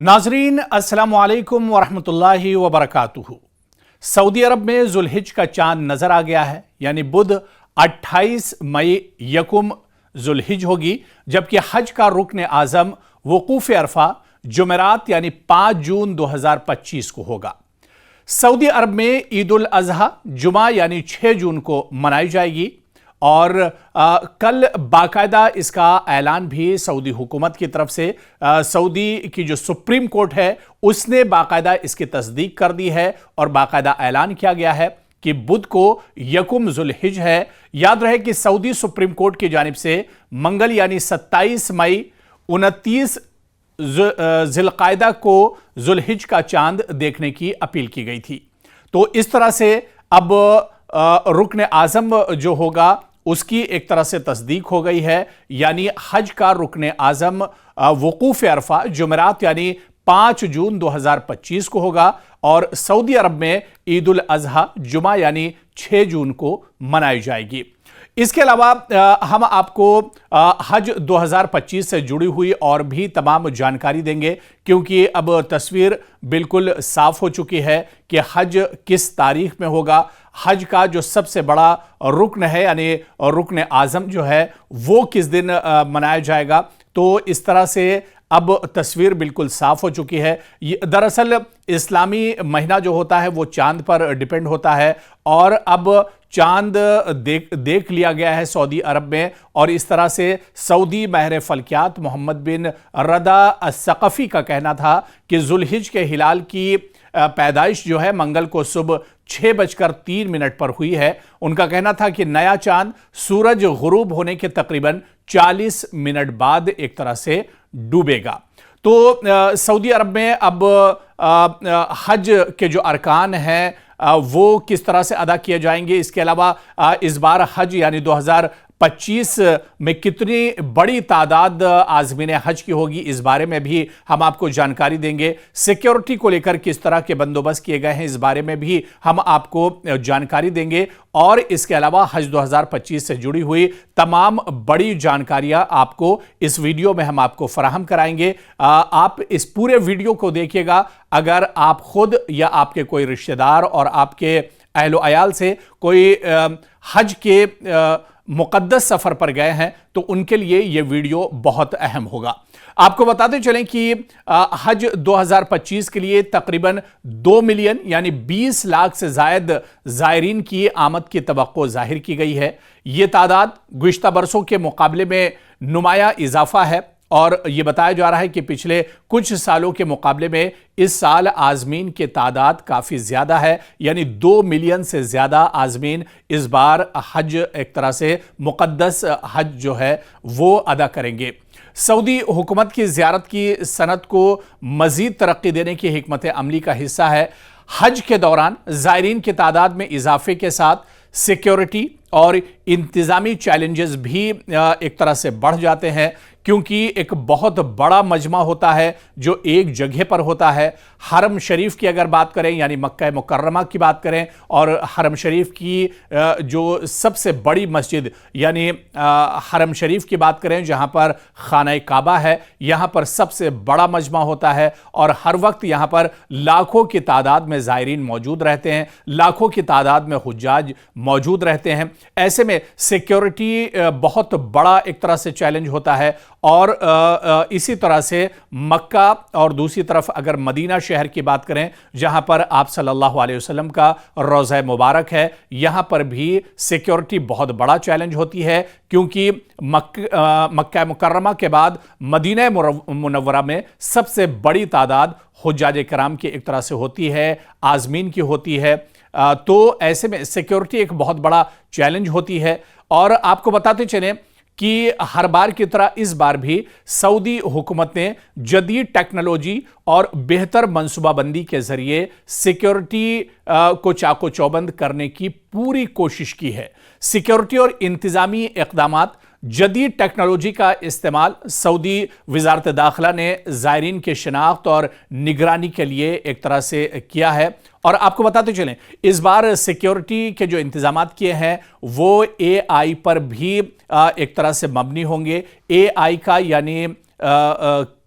नाजरीन अस्सलाम वालेकुम वरहमतुल्लाहि वबरकातुहू। सऊदी अरब में जुल्हिज का चांद नजर आ गया है, यानी बुध 28 मई यकुम जुल्हिज होगी, जबकि हज का रुकन आज़म वकूफ़ अरफा जुमेरात यानी 5 जून 2025 को होगा। सऊदी अरब में ईद उल अज़हा जुमा यानी 6 जून को मनाई जाएगी और कल बाकायदा इसका ऐलान भी सऊदी हुकूमत की तरफ से सऊदी की जो सुप्रीम कोर्ट है उसने बाकायदा इसकी तस्दीक कर दी है और बाकायदा ऐलान किया गया है कि बुध को यकुम जुल्हिज है। याद रहे कि सऊदी सुप्रीम कोर्ट की जानिब से मंगल यानी 27 मई 29 जिलकायदा को जुल्हिज का चांद देखने की अपील की गई थी। तो इस तरह से अब रुकन आज़म जो होगा उसकी एक तरह से तस्दीक हो गई है, यानी हज का रुकन आज़म वकूफ़ अरफा जुमेरात यानी 5 जून 2025 को होगा और सऊदी अरब में ईद उल अज़हा जुमा यानी 6 जून को मनाई जाएगी। इसके अलावा हम आपको हज 2025 से जुड़ी हुई और भी तमाम जानकारी देंगे, क्योंकि अब तस्वीर बिल्कुल साफ हो चुकी है कि हज किस तारीख में होगा। हज का जो सबसे बड़ा रुकन है यानी रुकन आज़म जो है वो किस दिन मनाया जाएगा। तो इस तरह से अब तस्वीर बिल्कुल साफ हो चुकी है। दरअसल इस्लामी महीना जो होता है वो चांद पर डिपेंड होता है और अब चांद देख लिया गया है सऊदी अरब में और इस तरह से सऊदी महर फल्कियात मोहम्मद बिन रदा अस्सक़फ़ी का कहना था कि जुल्हिज के हिलाल की पैदाइश जो है मंगल को सुबह 6:03 पर हुई है। उनका कहना था कि नया चांद सूरज गुरूब होने के तकरीबन 40 मिनट बाद एक तरह से डूबेगा। तो सऊदी अरब में अब हज के जो अरकान हैं वो किस तरह से अदा किए जाएंगे, इसके अलावा इस बार हज यानी 2025 में कितनी बड़ी तादाद आज़मीन हज की होगी, इस बारे में भी हम आपको जानकारी देंगे। सिक्योरिटी को लेकर किस तरह के बंदोबस्त किए गए हैं, इस बारे में भी हम आपको जानकारी देंगे और इसके अलावा हज 2025 से जुड़ी हुई तमाम बड़ी जानकारियां आपको इस वीडियो में हम आपको फराहम कराएंगे। आप इस पूरे वीडियो को देखिएगा। अगर आप खुद या आपके कोई रिश्तेदार और आपके अहलो अयाल से कोई हज के मुक़द्दस सफ़र पर गए हैं तो उनके लिए यह वीडियो बहुत अहम होगा। आपको बताते चलें कि हज 2025 के लिए तकरीबन 2 मिलियन यानी 20 लाख से ज़ायद ज़ायरीन की आमद की तवक्को ज़ाहिर की गई है। ये तादाद गुज़िश्ता बरसों के मुकाबले में नुमाया इजाफा है और ये बताया जा रहा है कि पिछले कुछ सालों के मुकाबले में इस साल आज़मीन की तादाद काफ़ी ज़्यादा है, यानी 2 मिलियन से ज़्यादा आज़मीन इस बार हज एक तरह से मुक़द्दस हज जो है वो अदा करेंगे। सऊदी हुकूमत की ज़ियारत की सनत को मज़ीद तरक्की देने की हिकमत अमली का हिस्सा है। हज के दौरान ज़ायरीन की तादाद में इजाफे के साथ सिक्योरिटी और इंतज़ामी चैलेंजेस भी एक तरह से बढ़ जाते हैं, क्योंकि एक बहुत बड़ा मजमा होता है जो एक जगह पर होता है। हरम शरीफ की अगर बात करें यानी मक्का मुकर्रमा की बात करें और हरम शरीफ की जो सबसे बड़ी मस्जिद यानी हरम शरीफ की बात करें जहां पर खाना काबा है, यहां पर सबसे बड़ा मजमा होता है और हर वक्त यहां पर लाखों की तादाद में ज़ायरीन मौजूद रहते हैं, लाखों की तादाद में हुज्जाज मौजूद रहते हैं। ऐसे में सिक्योरिटी बहुत बड़ा एक तरह से चैलेंज होता है और इसी तरह से मक्का और दूसरी तरफ अगर मदीना शहर की बात करें जहां पर आप सल्लल्लाहु अलैहि वसल्लम का रोज़ा मुबारक है, यहां पर भी सिक्योरिटी बहुत बड़ा चैलेंज होती है, क्योंकि मक्का मुकर्रमा के बाद मदीना मुनव्वरा में सबसे बड़ी तादाद हुज्जाज किराम की एक तरह से होती है, आज़मीन की होती है। तो ऐसे में सिक्योरिटी एक बहुत बड़ा चैलेंज होती है और आपको बताते चलें कि हर बार की तरह इस बार भी सऊदी हुकूमत ने जदीद टेक्नोलॉजी और बेहतर मनसूबाबंदी के जरिए सिक्योरिटी को चाको चौबंद करने की पूरी कोशिश की है। सिक्योरिटी और इंतज़ामी इक़दामात, जदीद टेक्नोलॉजी का इस्तेमाल सऊदी वज़ारत दाखिला ने ज़ायरीन के शनाख्त और निगरानी के लिए एक तरह से किया है। और आपको बताते चलें इस बार सिक्योरिटी के जो इंतजामात किए हैं वो AI पर भी एक तरह से मबनी होंगे। AI का यानी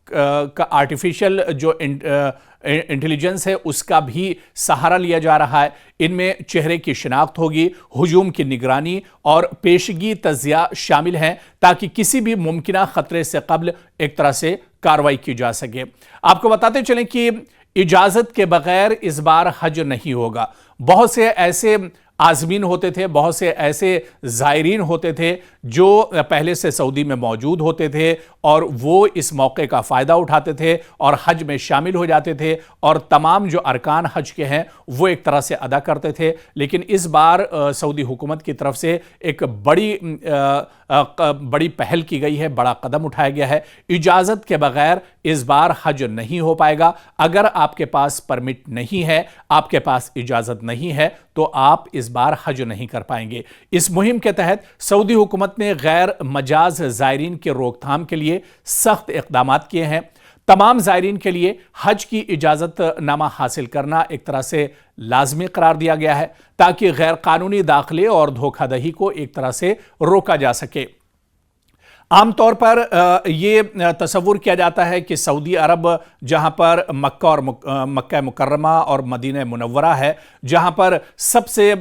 का आर्टिफिशियल जो इंटेलिजेंस है उसका भी सहारा लिया जा रहा है। इनमें चेहरे की शिनाख्त होगी, हुजूम की निगरानी और पेशगी तज्जिया शामिल हैं ताकि किसी भी मुमकिन खतरे से कब्ल एक तरह से कार्रवाई की जा सके। आपको बताते चलें कि इजाजत के बगैर इस बार हज नहीं होगा। बहुत से ऐसे आज़मीन होते थे, बहुत से ऐसे ज़ायरीन होते थे जो पहले से सऊदी में मौजूद होते थे और वो इस मौके का फ़ायदा उठाते थे और हज में शामिल हो जाते थे और तमाम जो अरकान हज के हैं वो एक तरह से अदा करते थे। लेकिन इस बार सऊदी हुकूमत की तरफ से एक बड़ी पहल की गई है, बड़ा कदम उठाया गया है। इजाज़त के बगैर इस बार हज नहीं हो पाएगा। अगर आपके पास परमिट नहीं है, आपके पास इजाज़त नहीं है, तो आप इस बार हज नहीं कर पाएंगे। इस मुहिम के तहत सऊदी हुकूमत ने गैर मजाज ज़ायरीन के रोकथाम के लिए सख्त इक़दाम किए हैं। तमाम ज़ायरीन के लिए हज की इजाज़तनामा हासिल करना एक तरह से लाजमी करार दिया गया है ताकि गैर कानूनी दाखिले और धोखाधड़ी को एक तरह से रोका जा सके। आमतौर पर ये तसव्वुर किया जाता है कि सऊदी अरब जहाँ पर मक्का मुकर्रमा और मदीना मुनव्वरा है, जहाँ पर सबसे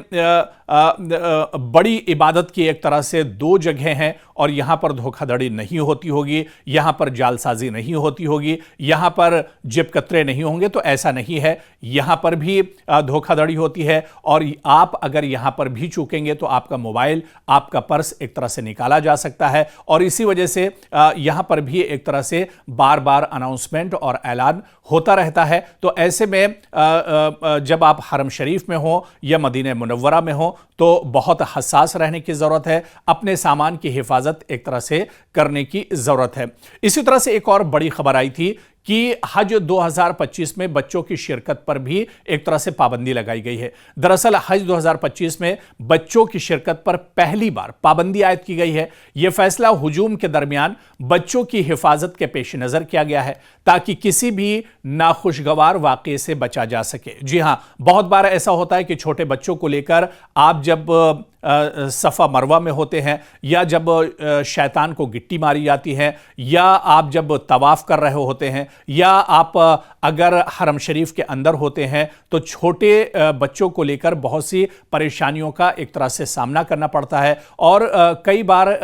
बड़ी इबादत की एक तरह से दो जगह हैं और यहाँ पर धोखाधड़ी नहीं होती होगी, यहाँ पर जालसाजी नहीं होती होगी, यहाँ पर जेब कतरे नहीं होंगे, तो ऐसा नहीं है। यहाँ पर भी धोखाधड़ी होती है और आप अगर यहाँ पर भी चूकेंगे तो आपका मोबाइल, आपका पर्स एक तरह से निकाला जा सकता है और इसी वजह से यहाँ पर भी एक तरह से बार बार अनाउंसमेंट और ऐलान होता रहता है। तो ऐसे में जब आप हरम शरीफ में हो या मदीना मुनव्वरा में हो तो बहुत हसास रहने की ज़रूरत है, अपने सामान की हिफाजत एक तरह से करने की ज़रूरत है। इसी तरह से एक और बड़ी खबर आई थी कि हज 2025 में बच्चों की शिरकत पर भी एक तरह से पाबंदी लगाई गई है। दरअसल हज 2025 में बच्चों की शिरकत पर पहली बार पाबंदी आयद की गई है। यह फैसला हुजूम के दरमियान बच्चों की हिफाजत के पेश नज़र किया गया है ताकि किसी भी नाखुशगवार वाक़े से बचा जा सके। जी हाँ, बहुत बार ऐसा होता है कि छोटे बच्चों को लेकर आप जब सफ़ा मरवा में होते हैं या जब शैतान को गिट्टी मारी जाती है या आप जब तवाफ़ कर रहे होते हैं या आप अगर हरम शरीफ के अंदर होते हैं तो छोटे बच्चों को लेकर बहुत सी परेशानियों का एक तरह से सामना करना पड़ता है और कई बार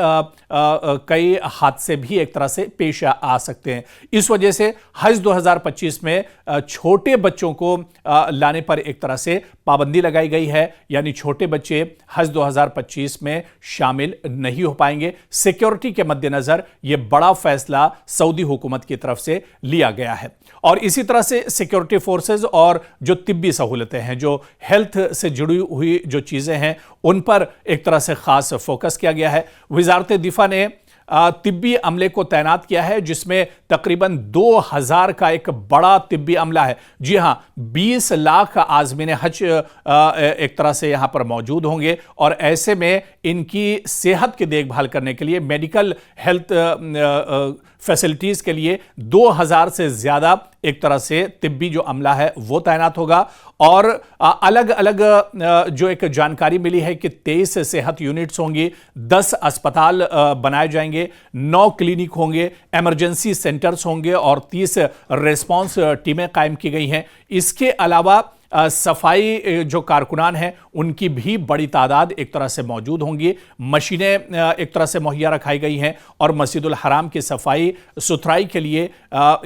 कई हादसे भी एक तरह से पेश आ सकते हैं। इस वजह से हज 2025 में छोटे बच्चों को लाने पर एक तरह से पाबंदी लगाई गई है, यानी छोटे बच्चे हज 2025 में शामिल नहीं हो पाएंगे। सिक्योरिटी के मद्देनज़र यह बड़ा फैसला सऊदी हुकूमत की तरफ से लिया गया है और इसी तरह से सिक्योरिटी फोर्सेस और जो तिब्बी सहूलतें हैं, जो हेल्थ से जुड़ी हुई जो चीज़ें हैं, उन पर एक तरह से ख़ास फोकस किया गया है। वज़ारत दिफा ने तिब्बी अमले को तैनात किया है जिसमें तकरीबन 2000 का एक बड़ा तिब्बी अमला है। जी हां, 20 लाख आज़मीन हज एक तरह से यहां पर मौजूद होंगे और ऐसे में इनकी सेहत की देखभाल करने के लिए, मेडिकल हेल्थ फैसिलिटीज़ के लिए 2000 से ज़्यादा एक तरह से तिब्बी जो अमला है वो तैनात होगा। और अलग अलग जो एक जानकारी मिली है कि 23 सेहत यूनिट्स होंगी, 10 अस्पताल बनाए जाएंगे, 9 क्लिनिक होंगे, इमरजेंसी सेंटर्स होंगे और 30 रिस्पांस टीमें कायम की गई हैं। इसके अलावा सफाई जो कारकुनान हैं उनकी भी बड़ी तादाद एक तरह से मौजूद होंगी। मशीनें एक तरह से मुहैया रखाई गई हैं और मस्जिदुल हराम की सफाई सुथराई के लिए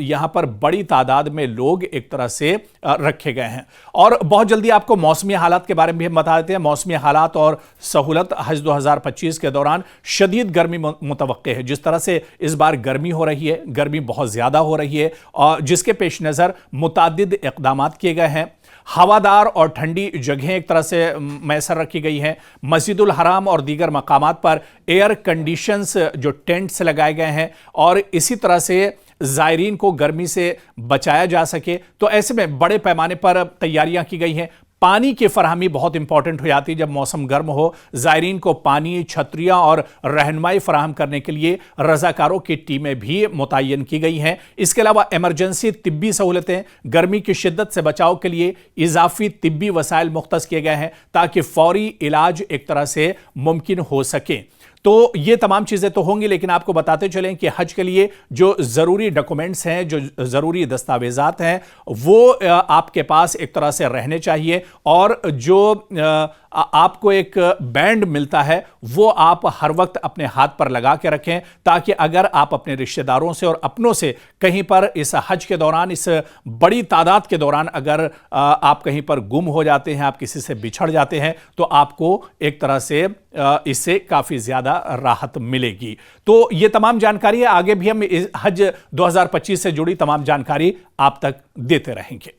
यहाँ पर बड़ी तादाद में लोग एक तरह से रखे गए हैं। और बहुत जल्दी आपको मौसमी हालात के बारे में भी बता देते हैं। मौसमी हालात और सहूलत हज 2025 के दौरान शदीद गर्मी मुतवक्के है। जिस तरह से इस बार गर्मी हो रही है, गर्मी बहुत ज़्यादा हो रही है और जिसके पेश नज़र मुतअद्दिद इक़दाम किए गए हैं। हवादार और ठंडी जगहें एक तरह से मैसर रखी गई हैं। मस्जिदुल हराम और दीगर मकामात पर एयर कंडीशंस जो टेंट्स लगाए गए हैं और इसी तरह से ज़ायरीन को गर्मी से बचाया जा सके, तो ऐसे में बड़े पैमाने पर तैयारियां की गई हैं। पानी की फराहमी बहुत इंपॉर्टेंट हो जाती है जब मौसम गर्म हो। ज़ायरीन को पानी, छतरियाँ और रहनुमाई फराहम करने के लिए रज़ाकारों की टीमें भी मुतय्यन की गई हैं। इसके अलावा इमरजेंसी तिब्बी सहूलतें, गर्मी की शिद्दत से बचाव के लिए इजाफी तिब्बी वसाइल मुख्तस किए गए हैं ताकि फौरी इलाज एक तरह से मुमकिन हो सके। तो ये तमाम चीज़ें तो होंगी, लेकिन आपको बताते चलें कि हज के लिए जो ज़रूरी डॉक्यूमेंट्स हैं, जो ज़रूरी दस्तावेज़ात हैं, वो आपके पास एक तरह से रहने चाहिए। और जो आपको एक बैंड मिलता है वो आप हर वक्त अपने हाथ पर लगा के रखें, ताकि अगर आप अपने रिश्तेदारों से और अपनों से कहीं पर इस हज के दौरान, इस बड़ी तादाद के दौरान अगर आप कहीं पर गुम हो जाते हैं, आप किसी से बिछड़ जाते हैं, तो आपको एक तरह से इससे काफ़ी ज़्यादा राहत मिलेगी। तो ये तमाम जानकारी है, आगे भी हम इस हज 2025 से जुड़ी तमाम जानकारी आप तक देते रहेंगे।